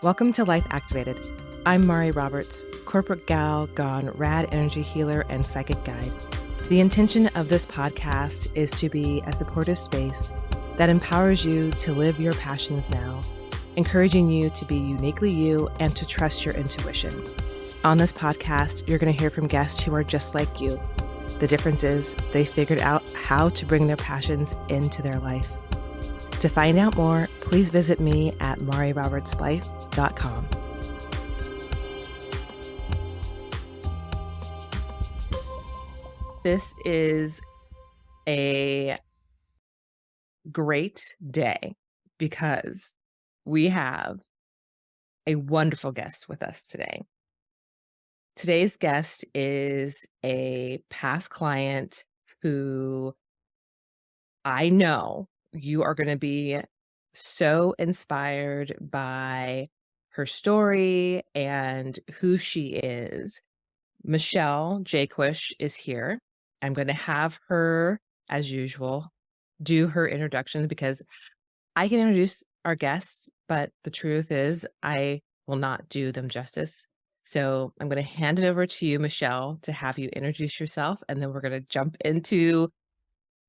Welcome to Life Activated. I'm Mari Roberts, corporate gal gone rad energy healer and psychic guide. The intention of this podcast is to be a supportive space that empowers you to live your passions now, encouraging you to be uniquely you and to trust your intuition. On this podcast, you're going to hear from guests who are just like you. The difference is they figured out how to bring their passions into their life. To find out more, please visit me at marirobertslife.com. This is a great day because we have a wonderful guest with us today. Today's guest is a past client who I know you are going to be so inspired by her story and who she is. Michelle Jaquish is here. I'm going to have her, as usual, do her introductions because I can introduce our guests, but the truth is I will not do them justice. So I'm going to hand it over to you, Michelle, to have you introduce yourself, and then we're going to jump into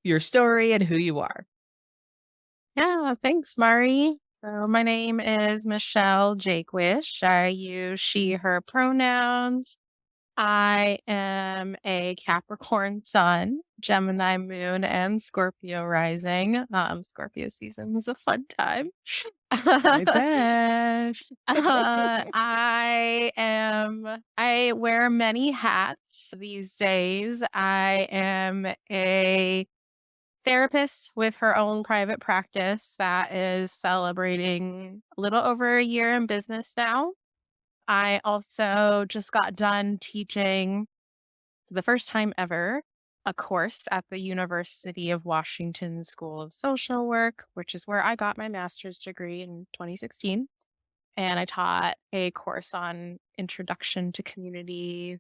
your story and who you are. Yeah, thanks, Mari. So my name is Michelle Jaquish. I use she, her pronouns. I am a Capricorn sun, Gemini moon, and Scorpio rising. Scorpio season was a fun time. I bet. I wear many hats these days. I am a therapist with her own private practice that is celebrating a little over a year in business now. I also just got done teaching for the first time ever a course at the University of Washington School of Social Work, which is where I got my master's degree in 2016. And I taught a course on introduction to community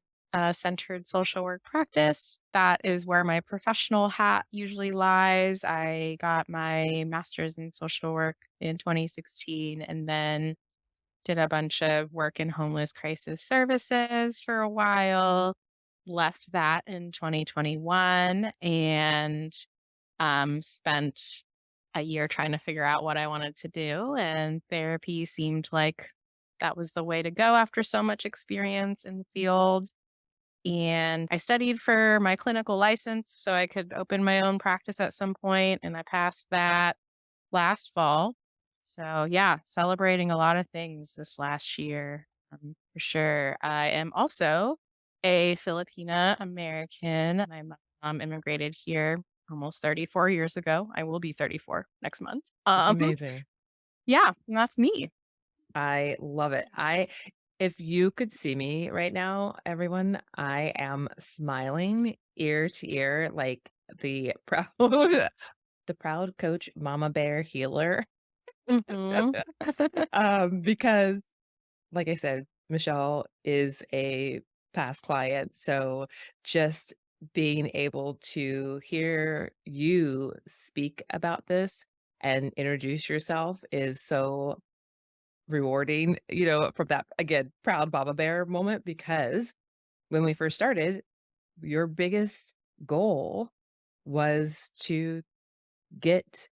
centered social work practice. That is where my professional hat usually lies. I got my master's in social work in 2016 and then did a bunch of work in homeless crisis services for a while. Left that in 2021 and spent a year trying to figure out what I wanted to do. And therapy seemed like that was the way to go after so much experience in the field. And I studied for my clinical license so I could open my own practice at some point, and I passed that last fall. So, yeah, celebrating a lot of things this last year, for sure. I am also a Filipina American. My mom immigrated here almost 34 years ago. I will be 34 next month. That's amazing. Yeah, and that's me. I love it. If you could see me right now, everyone, I am smiling ear to ear like the proud the proud coach mama bear healer. Mhm. Because like I said, Michelle is a past client. So just being able to hear you speak about this and introduce yourself is so rewarding, from that, again, proud Baba Bear moment, because when we first started, your biggest goal was to get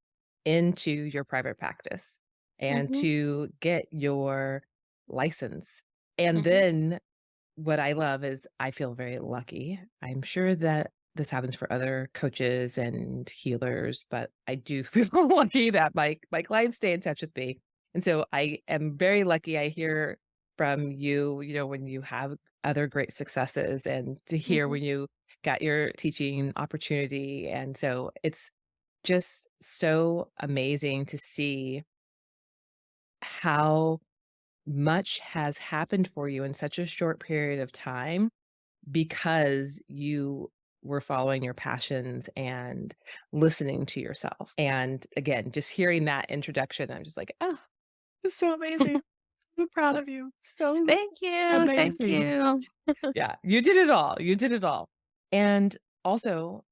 into your private practice and Mhm. to get your license. And Mhm. then what I love is I feel very lucky. I'm sure that this happens for other coaches and healers, but I do feel lucky that my clients stay in touch with me. And so I am very lucky I hear from you, when you have other great successes and to hear Mhm. when you got your teaching opportunity. And so it's just so amazing to see how much has happened for you in such a short period of time because you were following your passions and listening to yourself. And again, just hearing that introduction, I'm just like, oh, it's so amazing. I'm proud of you. So Thank you. Thank amazing. you. Yeah, you did it all. You did it all. And also,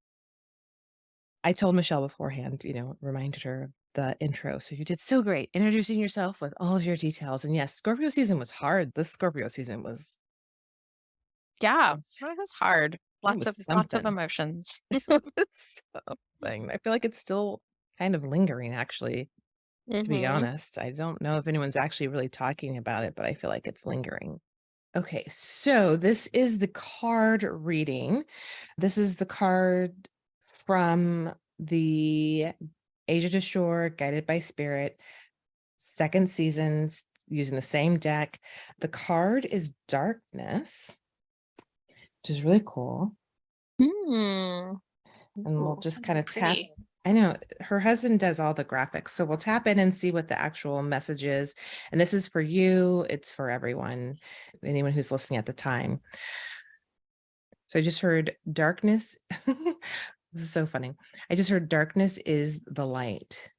I told Michelle beforehand, reminded her the intro. So you did so great introducing yourself with all of your details. And yes, Scorpio season was hard. This Scorpio season was Yeah, it's it was hard. it Lots was of something. emotions. It was something. I feel like it's still kind of lingering actually, to be Mhm. honest. I don't know if anyone's actually really talking about it, but I feel like it's lingering. Okay, so this is the card reading. This is the card from the Age of Shore, Guided by Spirit, second seasons, using the same deck. The card is Darkness, which is really cool. Hmm. And we'll Ooh, just kind that's of tap. pretty. I know her husband does all the graphics. So we'll tap in and see what the actual message is. And this is for you, it's for everyone, anyone who's listening at the time. So I just heard darkness. This is so funny. I just heard darkness is the light.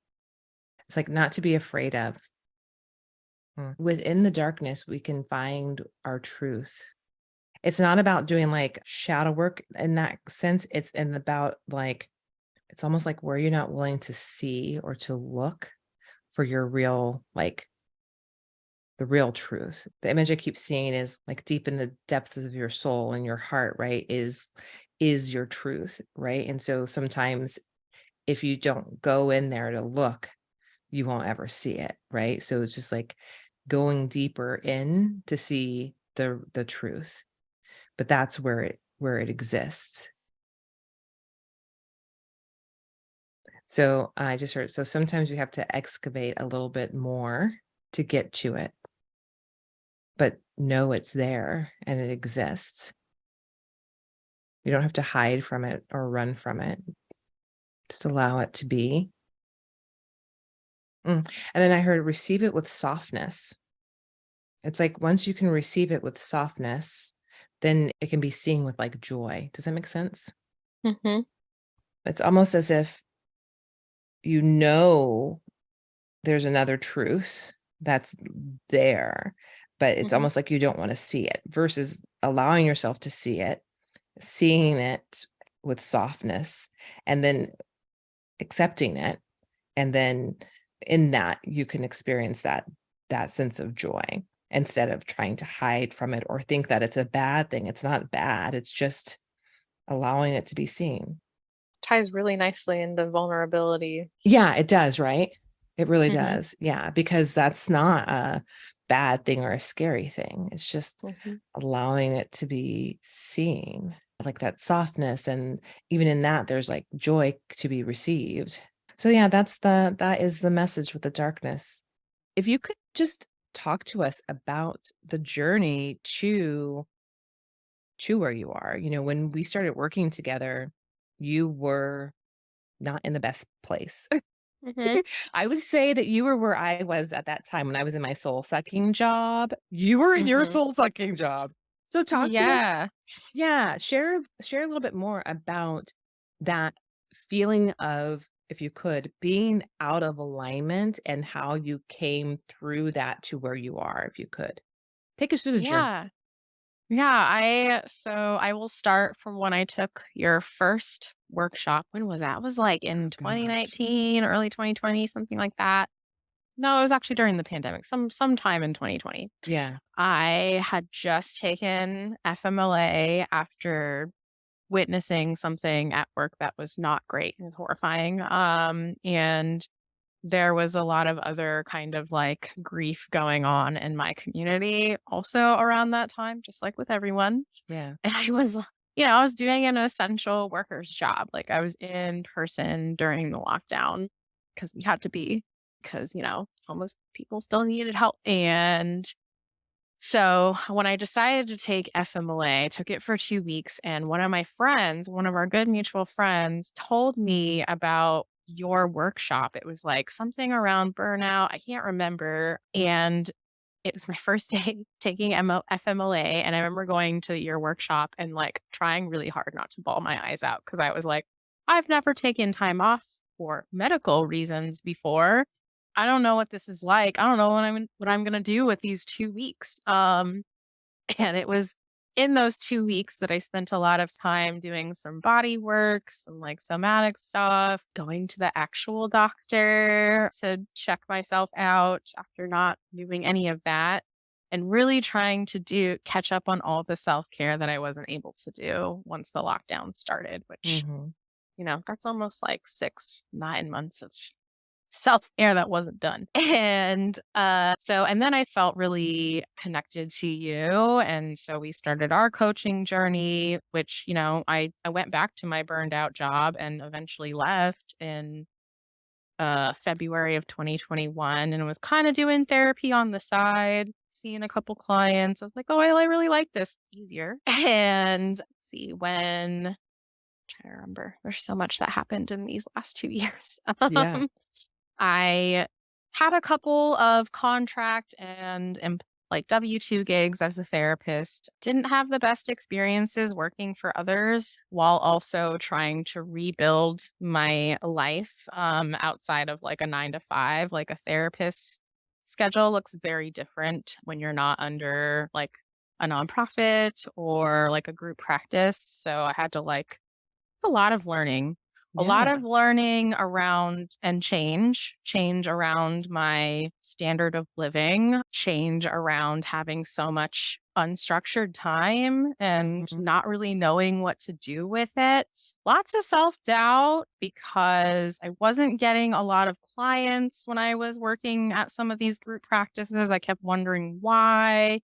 It's like not to be afraid of. Within the darkness, we can find our truth. It's not about doing like shadow work in that sense. About like, it's almost like where you're not willing to see or to look for your real, like the real truth. The image I keep seeing is like deep in the depths of your soul and your heart, right? Is your truth, right? And so sometimes if you don't go in there to look, you won't ever see it, right? So it's just like going deeper in to see the truth. But that's where it exists. So I just heard, so sometimes you have to excavate a little bit more to get to it, but know it's there and it exists. You don't have to hide from it or run from it. Just allow it to be. And then I heard receive it with softness. It's like once you can receive it with softness, then it can be seen with like joy. Does that make sense? Mhm. It's almost as if you know there's another truth that's there, but it's Mhm. almost like you don't want to see it versus allowing yourself to see it, seeing it with softness, and then accepting it. And then in that you can experience that sense of joy instead of trying to hide from it or think that it's a bad thing. It's not bad. It's just allowing it to be seen. Ties really nicely into vulnerability. Yeah, it does, right? It really Mhm. does. Yeah, because that's not a bad thing or a scary thing. It's just Mhm. allowing it to be seen, like that softness. And even in that, there's like joy to be received. So yeah, that is the message with the darkness. If you could just talk to us about the journey to where you are. When we started working together, you were not in the best place. Mhm. I would say that you were where I was at that time when I was in my soul sucking job. You were in your Mhm. soul sucking job. So talk to us. Yeah. Yeah, share a little bit more about that feeling of, if you could, being out of alignment and how you came through that to where you are, if you could. Take us through the journey. Yeah. Yeah, I will start from when I took your first workshop. When was that? It was like Oh in gosh. 2019, early 2020, something like that. No, it was actually during the pandemic, sometime in 2020. Yeah. I had just taken FMLA after witnessing something at work that was not great. It was horrifying. And there was a lot of other kind of like grief going on in my community also around that time, just like with everyone. Yeah. And I was doing an essential worker's job. Like I was in person during the lockdown because we had to be, because, homeless people still needed help. And so when I decided to take FMLA, I took it for 2 weeks. And one of my friends, one of our good mutual friends, told me about your workshop. It was like something around burnout. I can't remember. And it was my first day taking FMLA, and I remember going to your workshop and, like, trying really hard not to bawl my eyes out because I was like, "I've never taken time off for medical reasons before. I don't know what this is like. I don't know what I'm gonna do with these 2 weeks." And it was in those 2 weeks that I spent a lot of time doing some body work, some, like, somatic stuff, going to the actual doctor to check myself out after not doing any of that, and really trying to do catch up on all the self-care that I wasn't able to do once the lockdown started, which, Mhm. that's almost like 6, 9 months of self-care that wasn't done. And then I felt really connected to you, and so we started our coaching journey, which, I went back to my burned out job and eventually left in, February of 2021 and was kinda doing therapy on the side, seeing a couple clients. I was like, "Oh, I really like this." Easier. And let's see, trying to remember. There's so much that happened in these last 2 years. Yeah. I had a couple of contract and like W-2 gigs as a therapist. Didn't have the best experiences working for others while also trying to rebuild my life outside of like a 9 to 5. Like a therapist's schedule looks very different when you're not under like a nonprofit or like a group practice. So I had to like a lot of learning. A lot Yeah. of learning around and change around my standard of living, change around having so much unstructured time and Mhm. not really knowing what to do with it. Lots of self-doubt because I wasn't getting a lot of clients when I was working at some of these group practices. I kept wondering why.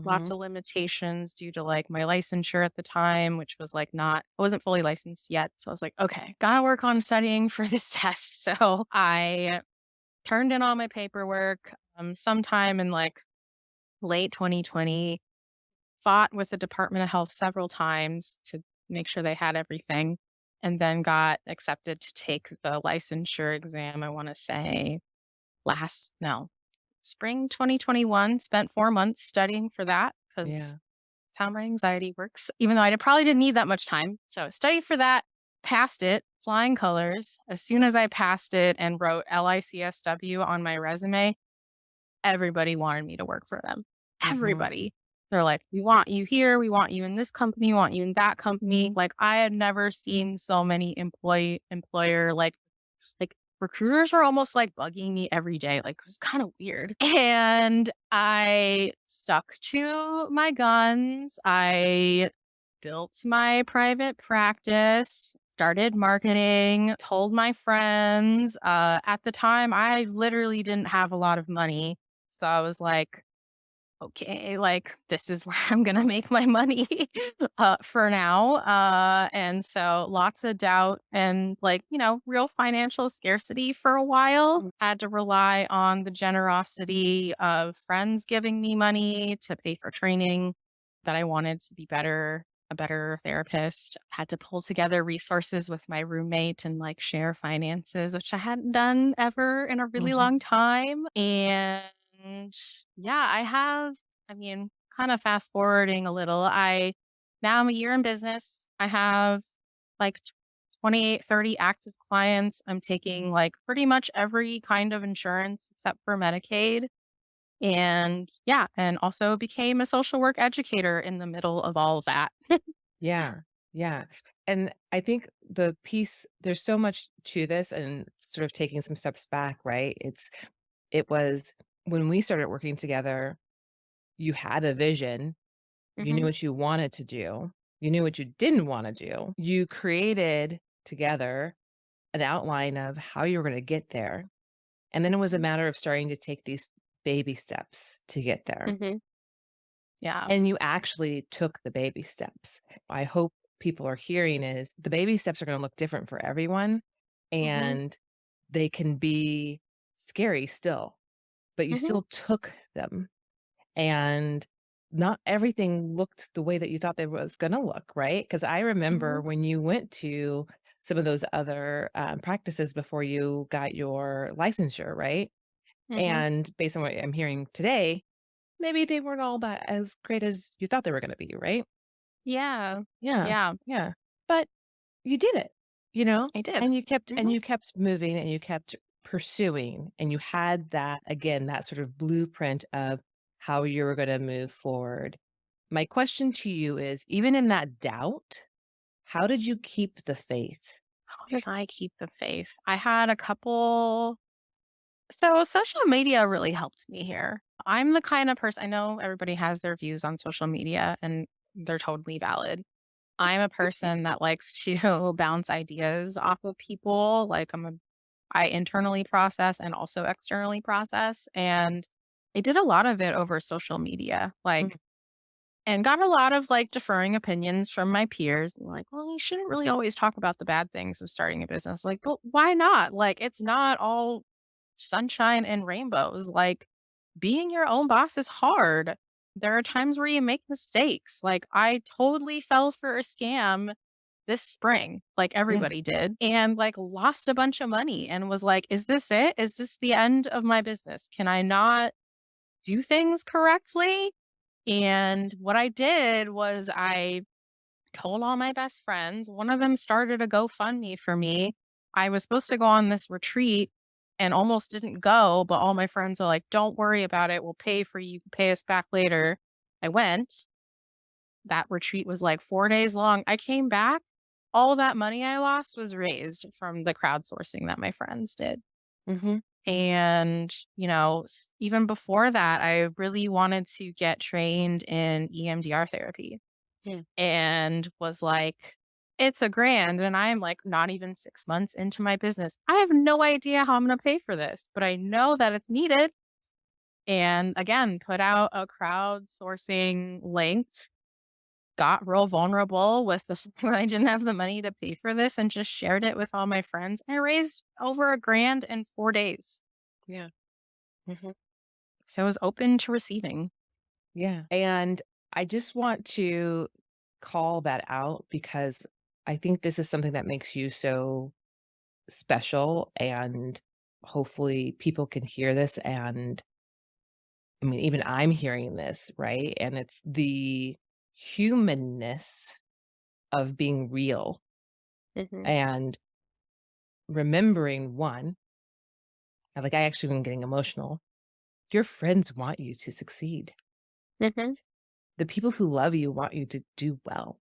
Lots Mhm. of limitations due to, like, my licensure at the time, which was, like, not I wasn't fully licensed yet, so I was like, "Okay, gotta work on studying for this test." So, I turned in all my paperwork, sometime in, like, late 2020, fought with the Department of Health several times to make sure they had everything, and then got accepted to take the licensure exam, I wanna say last no, spring 2021, spent 4 months studying for that because Yeah. that's how my anxiety works, even though I probably didn't need that much time. So I studied for that, passed it, flying colors. As soon as I passed it and wrote LICSW on my resume, everybody wanted me to work for them. Mhm. Everybody. They're like, "We want you here. We want you in this company. We want you in that company." Like I had never seen so many employer like recruiters were almost like bugging me every day. Like it was kind of weird. And I stuck to my guns. I built my private practice, started marketing, told my friends. At the time, I literally didn't have a lot of money. So I was like, okay, like this is where I'm gonna make my money for now. And so lots of doubt and like, real financial scarcity for a while. Had to rely on the generosity of friends giving me money to pay for training that I wanted to be a better therapist. Had to pull together resources with my roommate and like share finances, which I hadn't done ever in a really Mhm. long time. And yeah, I mean, kind of fast forwarding a little, now I'm a year in business. I have like 28, 30 active clients. I'm taking like pretty much every kind of insurance except for Medicaid. And yeah, and also became a social work educator in the middle of all of that. Yeah. Yeah. And I think the piece there's so much to this and sort of taking some steps back, right? It was when we started working together, you had a vision, you knew Hmm. what you wanted to do, you knew what you didn't wanna do. You created together an outline of how you were gonna get there, and then it was a matter of starting to take these baby steps to get there. Hmm. Yeah. And you actually took the baby steps. I hope people are hearing is the baby steps are gonna look different for everyone, Hmm. and they can be scary still, but you Hmm. still took them, and not everything looked the way that you thought they was gonna look, right? Because I remember Hmm. when you went to some of those other, practices before you got your licensure, right? Hmm. And based on what I'm hearing today, maybe they weren't all that as great as you thought they were gonna be, right? Yeah. Yeah, Yeah. yeah, but you did it, you know, I did. and Hmm. you kept moving and you kept pursuing, and you had that again, that sort of blueprint of how you were gonna move forward. my question to you is, even in that doubt, how did you keep the faith? How did I keep the faith? I had a couple. So social media really helped me here. I'm the kind of person, I know everybody has their views on social media and they're totally valid. I'm a person that likes to bounce ideas off of people. I internally process and also externally process. And I did a lot of it over social media, Mm, and got a lot of deferring opinions from my peers. Like, well, you shouldn't really always talk about the bad things of starting a business. Like, but why not? Like, it's not all sunshine and rainbows. Like, being your own boss is hard. There are times where you make mistakes. Like, I totally fell for a scam this spring, like yeah. everybody did, and lost a bunch of money and was like, is this it? Is this the end of my business? Can I not do things correctly? And what I did was I told all my best friends. One of them started a GoFundMe for me. I was supposed to go on this retreat and almost didn't go, but all my friends are like, don't worry about it. We'll pay for you. You can pay us back later. I went. That retreat was like 4 days long. I came back. All that money I lost was raised from the crowdsourcing that my friends did. Hmm. And, even before that, I really wanted to get trained in EMDR therapy Yeah. and was like, it's a grand. And I'm like not even 6 months into my business. I have no idea how I'm going to pay for this, but I know that it's needed. And again, put out a crowdsourcing link, got real vulnerable with the I didn't have the money to pay for this and just shared it with all my friends. I raised over a grand in 4 days. Yeah. Hmm. So I was open to receiving. Yeah. And I just want to call that out because I think this is something that makes you so special. And hopefully people can hear this. And I mean, even I'm hearing this, right? And it's the humanness of being real Mhm, and remembering one, and, like, I actually been getting emotional. Your friends want you to succeed. mhm, The people who love you want you to do well,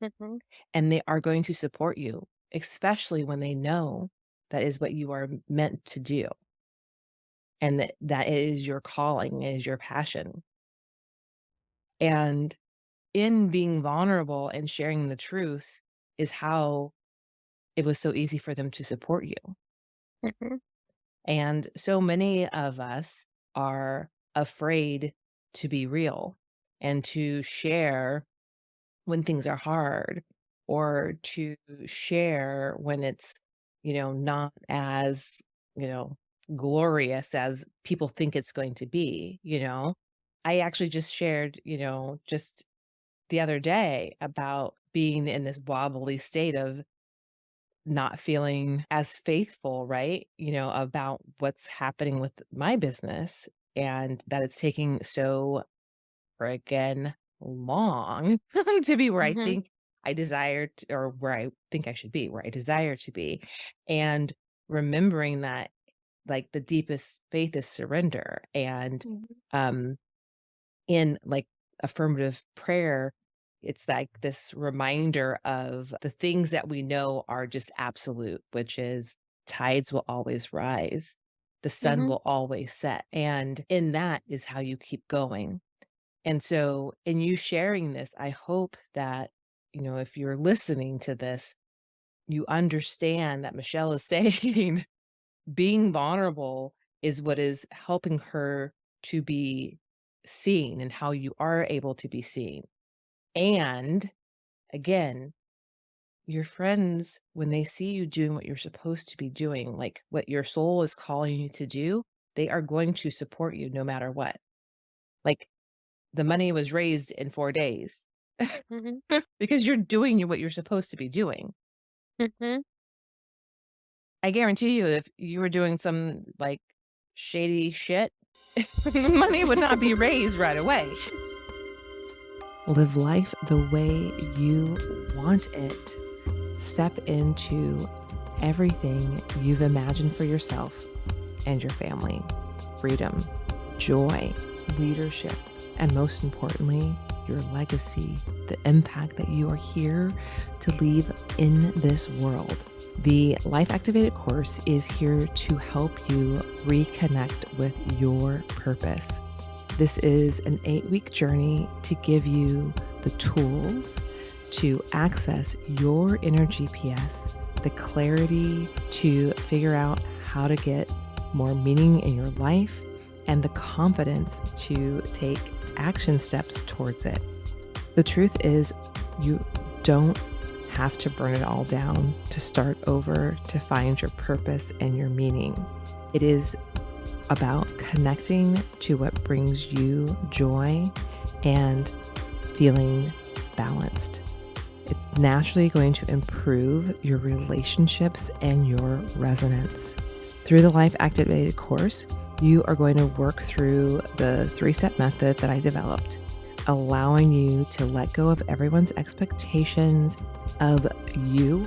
mhm, and they are going to support you, especially when they know that is what you are meant to do and that it is your calling, it is your passion. And in being vulnerable and sharing the truth is how it was so easy for them to support you. mhm, And so many of us are afraid to be real and to share when things are hard or to share when it's, not as, you know, glorious as people think it's going to be. I actually just shared, just the other day about being in this wobbly state of not feeling as faithful, right? About what's happening with my business and that it's taking so friggin' long to be where I mhm, think I desire to, or where I think I should be, where I desire to be. And remembering that like the deepest faith is surrender. And mhm, um in like affirmative prayer, it's like this reminder of the things that we know are just absolute, which is tides will always rise, the sun mhm, will always set. And in that is how you keep going. And so, in you sharing this, I hope that, if you're listening to this, you understand that Michelle is saying being vulnerable is what is helping her to be seen and how you are able to be seen. And again, your friends, when they see you doing what you're supposed to be doing, like what your soul is calling you to do, they are going to support you no matter what. Like the money was raised in 4 days mhm, because you're doing what you're supposed to be doing. mhm. I guarantee you, if you were doing some like shady shit, the money would not be raised right away. Live life the way you want it. Step into everything you've imagined for yourself and your family. Freedom, joy, leadership, and most importantly, your legacy, the impact that you are here to leave in this world. The Life Activated course is here to help you reconnect with your purpose. This is an 8-week journey to give you the tools to access your inner GPS, the clarity to figure out how to get more meaning in your life, and the confidence to take action steps towards it. The truth is, you don't have to burn it all down to start over to find your purpose and your meaning. It is about connecting to what brings you joy and feeling balanced. It's naturally going to improve your relationships and your resonance. Through the Life Activated course, you are going to work through the 3-step method that I developed, allowing you to let go of everyone's expectations of you,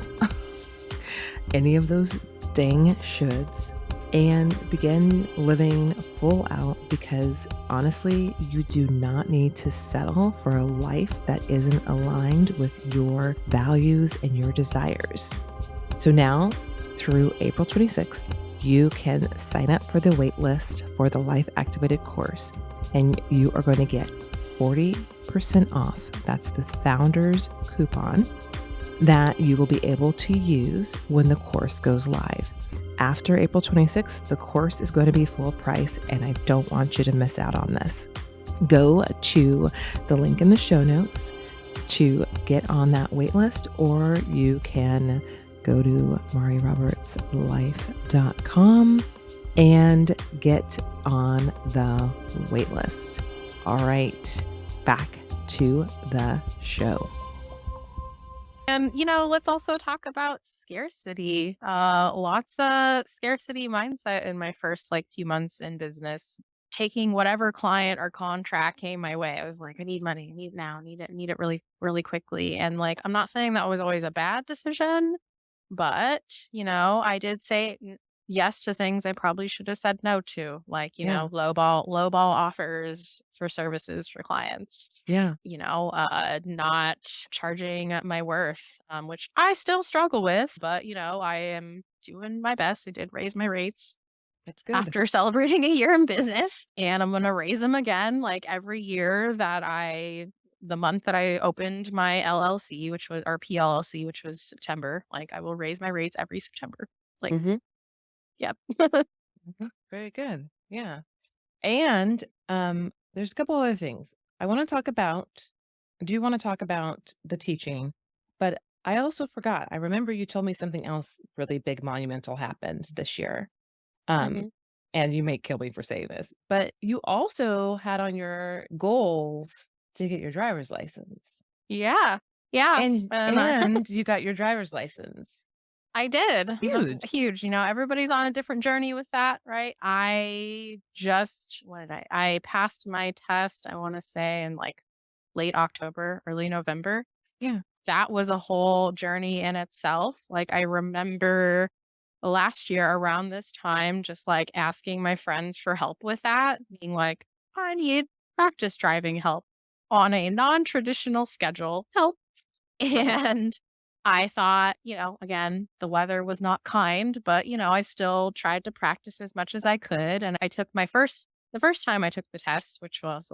any of those dang shoulds, and begin living full out, because honestly, you do not need to settle for a life that isn't aligned with your values and your desires. So now, through April 26th, you can sign up for the wait list for the Life Activated course, and you are going to get 40% off. That's the founder's coupon that you will be able to use when the course goes live. After April 26th, the course is going to be full price, and I don't want you to miss out on this. Go to the link in the show notes to get on that wait list, or you can go to marirobertslife.com and get on the wait list. All right, back to the show. And, let's also talk about scarcity. Lots of scarcity mindset in my first few months in business. Taking whatever client or contract came my way, I was like, I need money, I need it now, need it really, really quickly. And I'm not saying that was always a bad decision, but, I did say yes to things I probably should have said no to, Yeah. lowball offers for services for clients, Yeah. not charging my worth, which I still struggle with, but, I am doing my best. I did raise my rates That's good. after celebrating a year in business, and I'm going to raise them again every year the month that I opened my LLC, which was our PLLC, which was September. I will raise my rates every September. Like, Mhm. yep. Mhm. Very good. Yeah. And there's a couple other things I want to talk about. I do want to talk about the teaching, but I also forgot. I remember you told me something else really big, monumental happened this year. Um, hmm and you may kill me for saying this, but you also had on your goals to get your driver's license, Yeah. Yeah. And and you got your driver's license. I did. Huge. Huge. Everybody's on a different journey with that, right? What did I passed my test, I want to say in late October, early November. Yeah. That was a whole journey in itself. I remember last year around this time, just asking my friends for help with that, being like, I need practice driving help on a non traditional schedule. Help. Right. And I thought, again, the weather was not kind, but, I still tried to practice as much as I could. And I took the first time I took the test, which was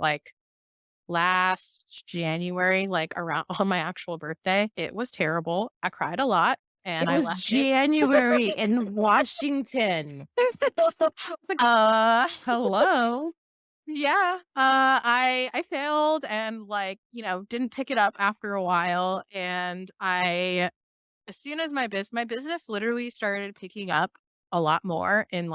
last January, around on my actual birthday. It was terrible. I cried a lot and It I was left it. January in Washington. It's like, hello. Yeah. I failed and didn't pick it up after a while. And as soon as my business literally started picking up a lot more in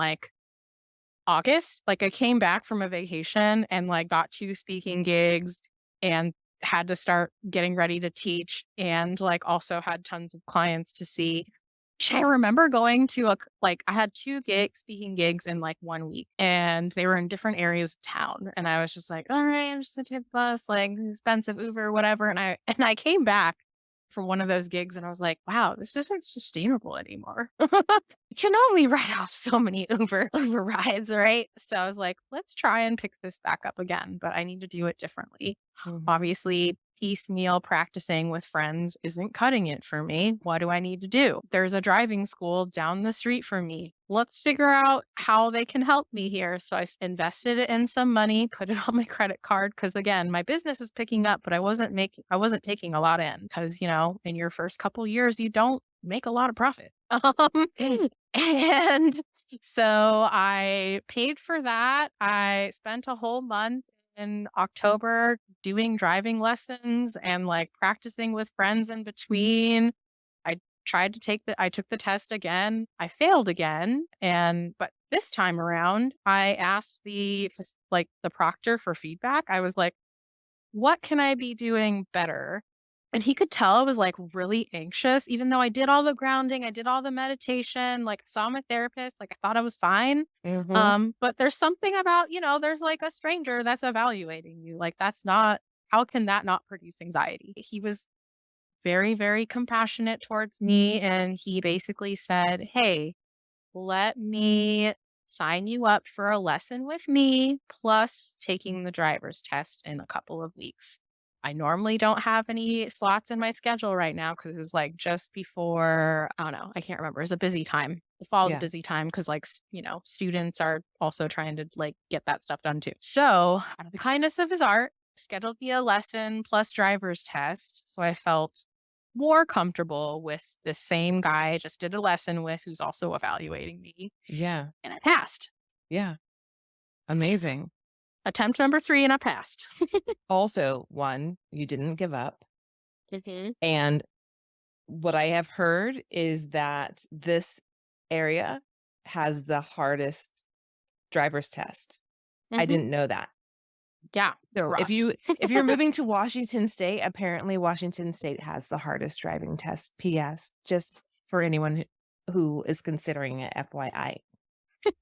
August. I came back from a vacation and got 2 speaking gigs and had to start getting ready to teach, and also had tons of clients to see. I remember going to I had 2 speaking gigs in 1 week, and they were in different areas of town. And I was just like, all right, I'm just gonna take the bus, expensive Uber, whatever. And I and I came back from one of those gigs and I was like, wow, this isn't sustainable anymore. You can only write off so many Uber rides, right? So I was like, let's try and pick this back up again, but I need to do it differently. Mhm. Obviously, piecemeal practicing with friends isn't cutting it for me. What do I need to do? There's a driving school down the street from me. Let's figure out how they can help me here. So invested it in some money, put it on my credit card because again, my business is picking up, but I wasn't taking a lot in because, in your first couple years you don't make a lot of profit. And so I paid for that. I spent a whole month in October doing driving lessons and like practicing with friends in between. I I took the test again. I failed again. But this time around, I asked the proctor for feedback. I was like, what can I be doing better? And he could tell I was like really anxious, even though I did all the grounding, I did all the meditation, like saw my therapist, like I thought I was fine. Mhm. But there's something about, there's like a stranger that's evaluating you. Like that's not, how can that not produce anxiety? He was very, very compassionate towards me. And he basically said, hey, let me sign you up for a lesson with me, plus taking the driver's test in a couple of weeks. I normally don't have any slots in my schedule right now because it was like just before, I don't know, I can't remember. It's a busy time. The fall is a Yeah. busy time because, like, students are also trying to like get that stuff done too. So, out of the kindness of his art, scheduled me a lesson plus driver's test. So I felt more comfortable with the same guy I just did a lesson with who's also evaluating me, Yeah. and I passed. Yeah. Amazing. Attempt number 3 and I passed. Also, 1, you didn't give up, Mhm, and what I have heard is that this area has the hardest driver's test. I mhm. didn't know that. Yeah, it's So, rough. if you're moving to Washington State, apparently Washington State has the hardest driving test, PS, just for anyone who is considering it, FYI.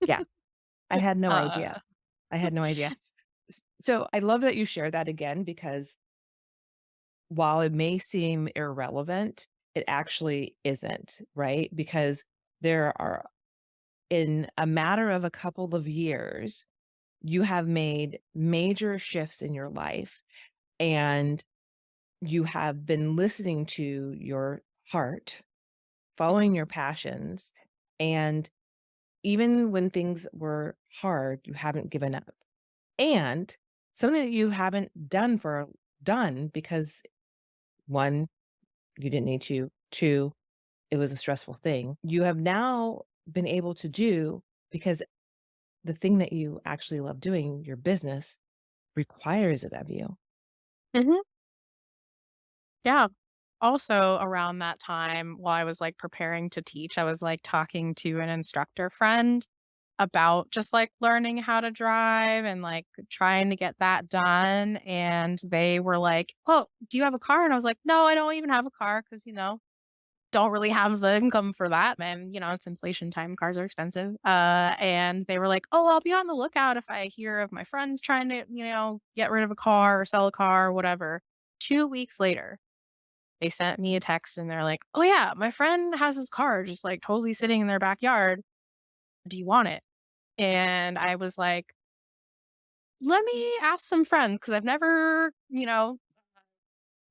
Yeah, I had no idea. Uh, I had no idea. So, I love that you shared that again because while it may seem irrelevant, it actually isn't, right? Because there are in a matter of a couple of years, you have made major shifts in your life and you have been listening to your heart, following your passions, and even when things were hard, you haven't given up. And something that you haven't done because 1, you didn't need to, 2, it was a stressful thing. You have now been able to do because the thing that you actually love doing, your business, requires it of you. mhm, yeah. Also, around that time, while I was, like, preparing to teach, I was, like, talking to an instructor friend about just, like, learning how to drive and, like, trying to get that done, and they were like, "Oh, do you have a car?" And I was like, "No, I don't even have a car because don't really have the income for that, and, it's inflation time, cars are expensive." And they were like, "Oh, I'll be on the lookout if I hear of my friends trying to, get rid of a car or sell a car or whatever." 2 weeks later, they sent me a text and they're like, "Oh yeah, my friend has his car just, like, totally sitting in their backyard. Do you want it?" And I was like, "Let me ask some friends because 'cause I've never,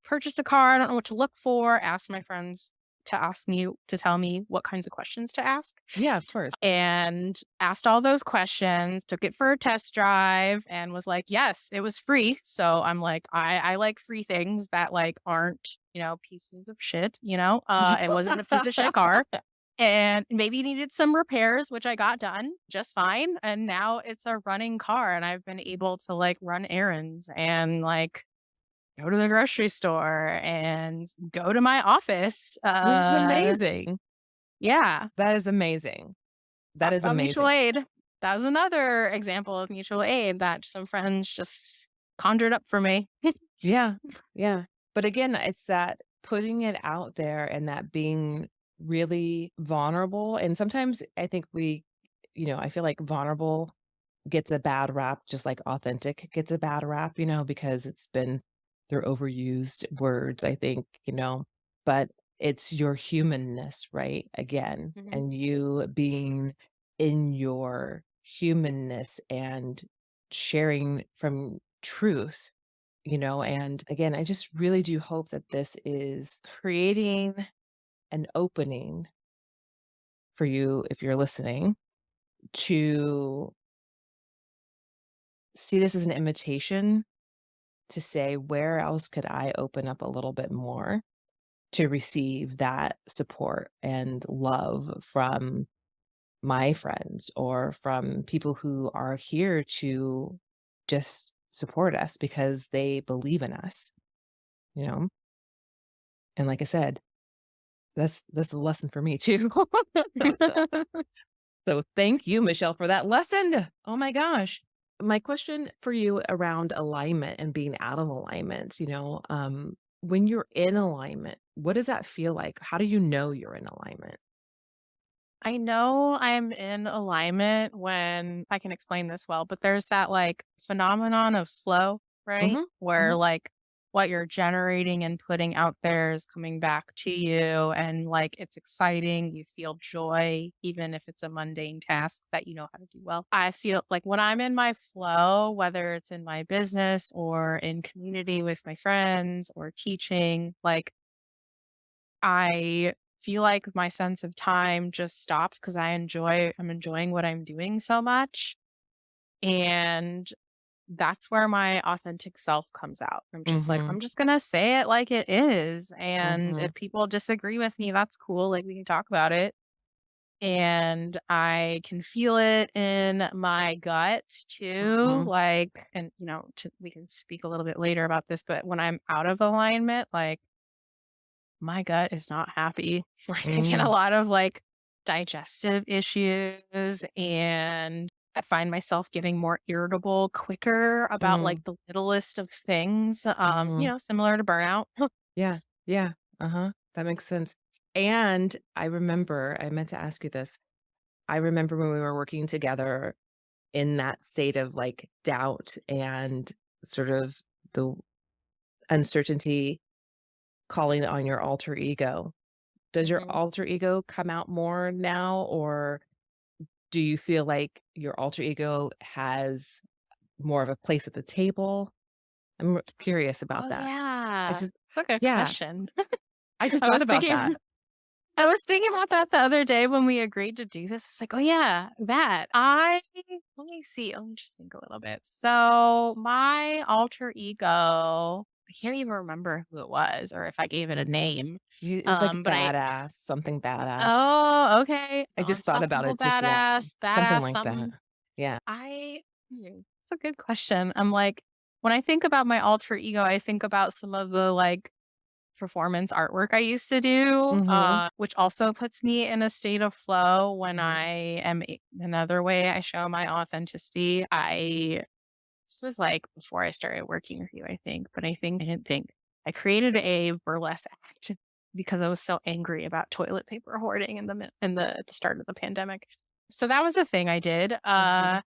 purchased a car, I don't know what to look for." Asked my friends to tell me what kinds of questions to ask. Yeah, of course. And asked all those questions, took it for a test drive, and was like, yes, it was free. So I'm like, I like free things that like aren't, pieces of shit, it wasn't a piece of shit car. And maybe needed some repairs, which I got done just fine. And now it's a running car and I've been able to like run errands and like go to the grocery store and go to my office. This is amazing. Yeah. That is amazing. That Talk is about mutual amazing. aid. That was another example of mutual aid that some friends just conjured up for me. Yeah, yeah. But again, it's that putting it out there and that being really vulnerable, and sometimes I think I feel like vulnerable gets a bad rap, just like authentic gets a bad rap, because they're overused words, I think. but it's your humanness, right? Again, Mhm. and you being in your humanness and sharing from truth, and again, I just really do hope that this is creating an opening for you, if you're listening, to see this as an invitation to say, where else could I open up a little bit more to receive that support and love from my friends or from people who are here to just support us because they believe in us, you know? And like I said, that's the lesson for me too. So thank you, Michelle, for that lesson. Oh my gosh. My question for you around alignment and being out of alignment, when you're in alignment, what does that feel like? How do you know you're in alignment? I know I'm in alignment when I can explain this well, but there's that like phenomenon of flow, right? Mhm, Where mhm, like what you're generating and putting out there is coming back to you and like it's exciting. You feel joy, even if it's a mundane task that you know how to do well. I feel like when I'm in my flow, whether it's in my business or in community with my friends or teaching, like I feel like my sense of time just stops because I'm enjoying what I'm doing so much, and that's where my authentic self comes out. I'm just like, mhm, "I'm just gonna say it like it is, and mhm, if people disagree with me, that's cool, like, we can talk about it." And I can feel it in my gut too, mhm, like and, we can speak a little bit later about this, but when I'm out of alignment, like my gut is not happy. Like, I get a mm, lot of, like, digestive issues, and I find myself getting more irritable quicker about, mhm, like, the littlest of things, mhm. similar to burnout. Yeah, yeah, uh-huh, that makes sense. And I meant to ask you this. I remember when we were working together in that state of, like, doubt and sort of the uncertainty calling on your alter ego. Does your Mhm. alter ego come out more now, or do you feel like your alter ego has more of a place at the table? I'm curious about Oh, that. I yeah. just That's a good Yeah, question. I just I thought was about thinking that. I was thinking about that the other day when we agreed to do this. It's like, "Oh, yeah, that." Let me just think a little bit. So, my alter ego, I can't even remember who it was or if I gave it a name. You It was like But I badass, something badass. Oh, okay. I So, just thought about unstoppable it just now. Something badass, like that. something. Yeah. I It's a good question. I'm like, when I think about my alter ego, I think about some of the, like, performance artwork I used to do, Mhm, which also puts me in a state of flow when mhm, I am another way I show my authenticity. This was like before I started working with you, I think, but I didn't think I created a burlesque act because I was so angry about toilet paper hoarding at the start of the pandemic. So that was a thing I did. mhm.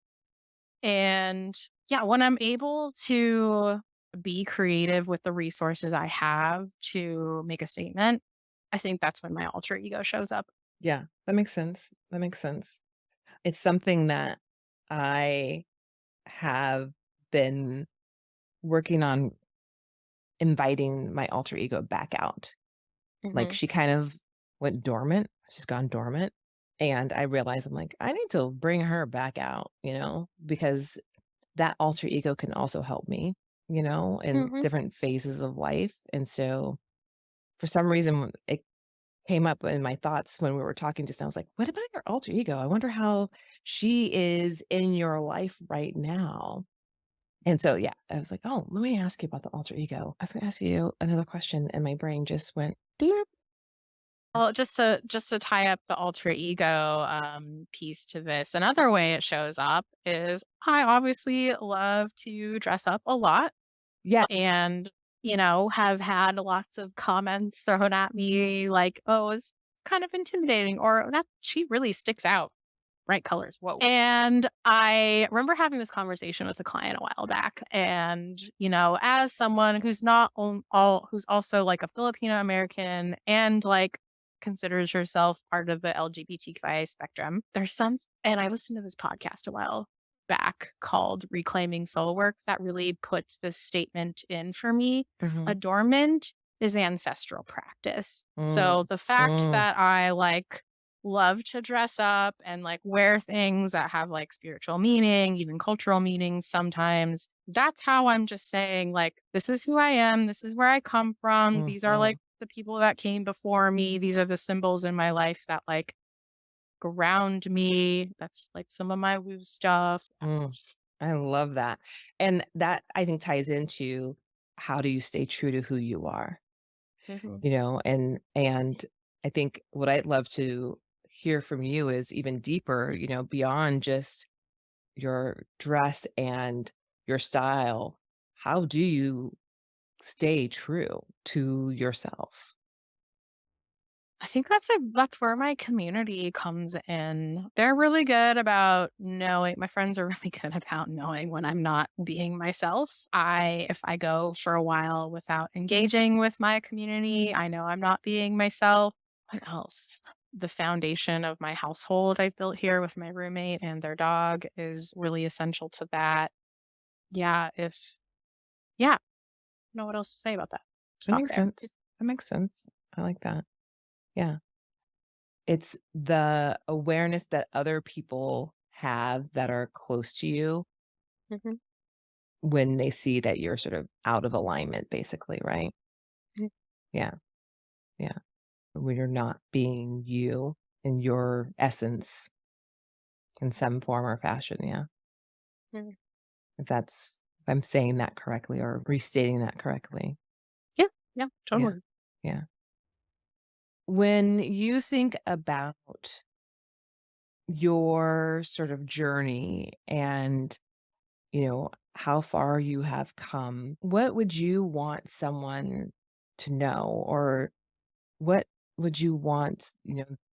And yeah, when I'm able to be creative with the resources I have to make a statement, I think that's when my alter ego shows up. Yeah, that makes sense. That makes sense. It's something that I have been working on inviting my alter ego back out. Like, Hmm. she kind of went dormant. She's gone dormant, and I realized I'm like, "I need to bring her back out," because that alter ego can also help me, in Hmm. different phases of life, and so, for some reason, it came up in my thoughts when we were talking just now. I was like, "What about your alter ego? I wonder how she is in your life right now." And so, yeah, I was like, "Oh, let me ask you about the alter ego." I was gonna ask you another question, and my brain just went, "Bloop." Well, just to tie up the alter ego piece to this, another way it shows up is I obviously love to dress up a lot Yeah. and have had lots of comments thrown at me like, "Oh, it's kind of intimidating," or "That she really sticks out." bright colors. Whoa. And I remember having this conversation with a client a while back. And, as someone who's not who's also like a Filipino American and like considers herself part of the LGBTQIA spectrum, and I listened to this podcast a while back called Reclaiming Soul Work that really puts this statement in for me. Mhm. Adornment is ancestral practice. Mm, So the fact mm, that I like love to dress up and like wear things that have like spiritual meaning, even cultural meanings sometimes. That's how I'm just saying, like, this is who I am. This is where I come from. These are mhm, like the people that came before me. These are the symbols in my life that like ground me. That's like some of my woo stuff. mm. I love that. And that I think ties into how do you stay true to who you are, Mhm. and I think what I'd love to hear from you is even deeper, beyond just your dress and your style. How do you stay true to yourself? I think that's where my community comes in. They're really good about knowing my friends are really good about knowing when I'm not being myself. If I go for a while without engaging with my community, I know I'm not being myself. What else? The foundation of my household I've built here with my roommate and their dog is really essential to that. Yeah, if yeah, I don't know what else to say about that. That Stop makes there. sense. That makes sense. I like that. Yeah. It's the awareness that other people have that are close to you Mhm, when they see that you're sort of out of alignment, basically, right? mhm, Yeah. Yeah. When you're not being you in your essence in some form or fashion. Yeah. mhm. If I'm saying that correctly or restating that correctly. Yeah, yeah, Yeah. totally. Yeah. When you think about your sort of journey and, how far you have come, what would you want someone to know? Or what would you want,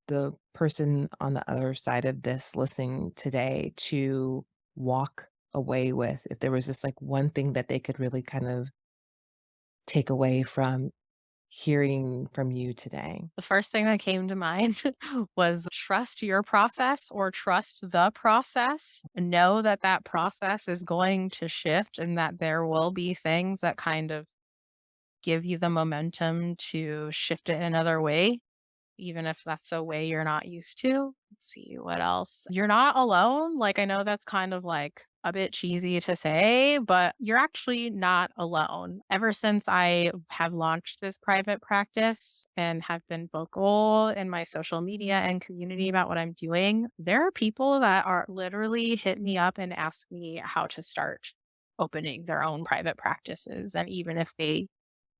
the person on the other side of this listening today to walk away with? If there was just like one thing that they could really kind of take away from hearing from you today. The first thing that came to mind was trust your process or trust the process. Know that that process is going to shift and that there will be things that kind of give you the momentum to shift it another way, even if that's a way you're not used to. Let's see what else. You're not alone. Like, I know that's kind of like a bit cheesy to say, but you're actually not alone. Ever since I have launched this private practice and have been vocal in my social media and community about what I'm doing, there are people that are literally hit me up and ask me how to start opening their own private practices. And even if they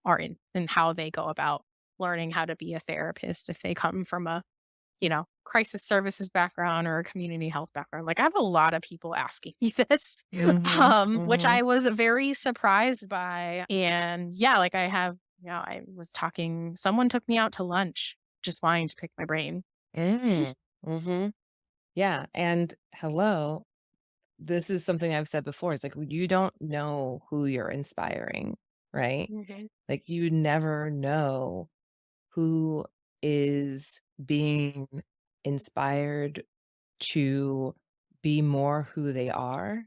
are in how they go about learning how to be a therapist if they come from a, crisis services background or a community health background. Like I have a lot of people asking me this, Mhm, which mhm. I was very surprised by. And yeah, like I was talking, someone took me out to lunch just wanting to pick my brain. Mm, mhm. Yeah, and hello, this is something I've said before, it's like, you don't know who you're inspiring, right? Mhm, Like, you never know who is being inspired to be more who they are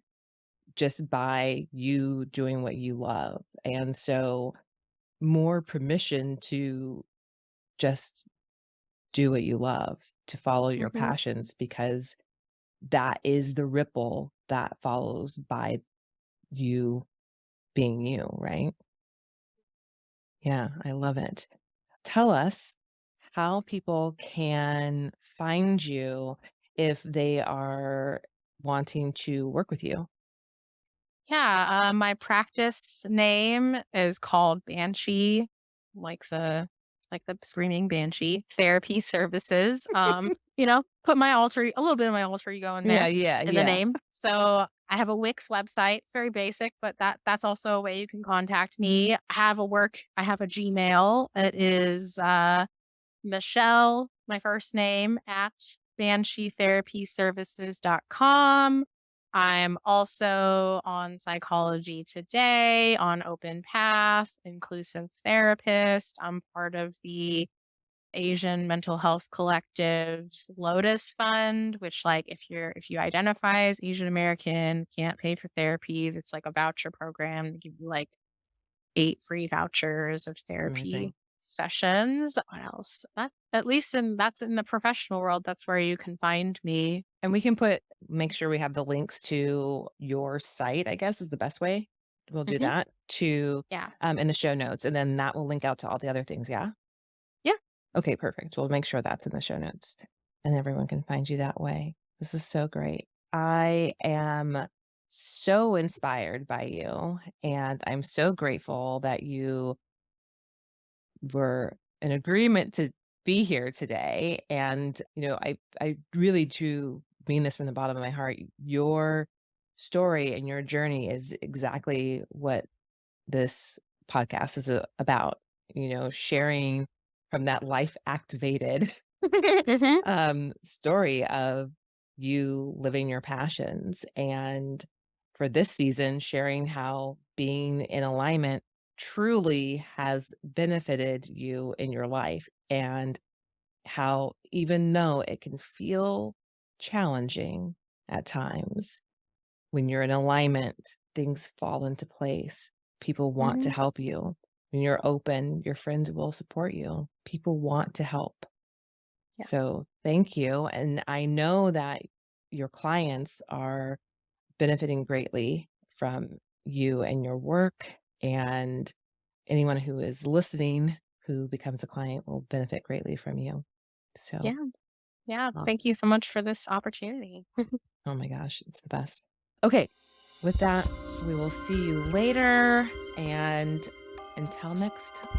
just by you doing what you love, and so more permission to just do what you love, to follow your mhm. passions because that is the ripple that follows by you being you, right? Yeah, I love it. Tell us how people can find you if they are wanting to work with you. Yeah, my practice name is called Banshee, like the screaming banshee therapy services. Put my a little bit of my alter ego in Yeah, there yeah, in the yeah. name. So I have a Wix website. It's very basic, but that's also a way you can contact me. I have a Gmail. It is Michelle, my first name at bansheetherapyservices.com. I'm also on Psychology Today, on Open Path, Inclusive Therapist. I'm part of the Asian Mental Health Collective's Lotus Fund, which like if you identify as Asian American, can't pay for therapy, it's like a voucher program. They give you like 8 free vouchers of therapy Amazing. sessions. What else? That at least in that's in the professional world, that's where you can find me. And we can make sure we have the links to your site, I guess is the best way. We'll do Mhm. that to Yeah. in the show notes, and then that will link out to all the other things, yeah? Yeah. Okay, perfect. We'll make sure that's in the show notes and everyone can find you that way. This is so great. I am so inspired by you, and I'm so grateful that you were in agreement to be here today. And, I really do mean this from the bottom of my heart. Your story and your journey is exactly what this podcast is about, sharing from that life activated Mhm. story of you living your passions. And for this season, sharing how being in alignment truly has benefited you in your life, and how, even though it can feel challenging at times, when you're in alignment, things fall into place. People want to Mhm. help you. When you're open, your friends will support you. People want to help. Yeah. So thank you. And I know that your clients are benefiting greatly from you and your work. And anyone who is listening who becomes a client will benefit greatly from you. So, Yeah. Yeah. uh, Thank you so much for this opportunity. oh my gosh, it's the best. Okay. With that, we will see you later. And until next time.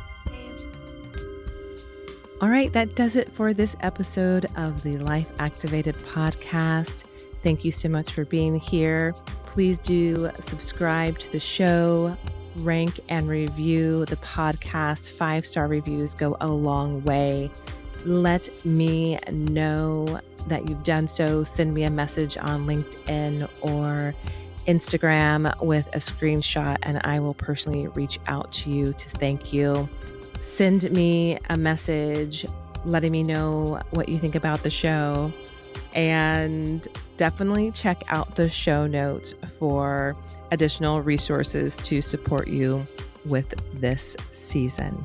All right, that does it for this episode of the Life Activated podcast. Thank you so much for being here. Please do subscribe to the show, rank and review the podcast. 5-star reviews go a long way. Let me know that you've done so. Send me a message on LinkedIn or Instagram with a screenshot, and I will personally reach out to you to thank you. Send me a message letting me know what you think about the show. And definitely check out the show notes for additional resources to support you with this season.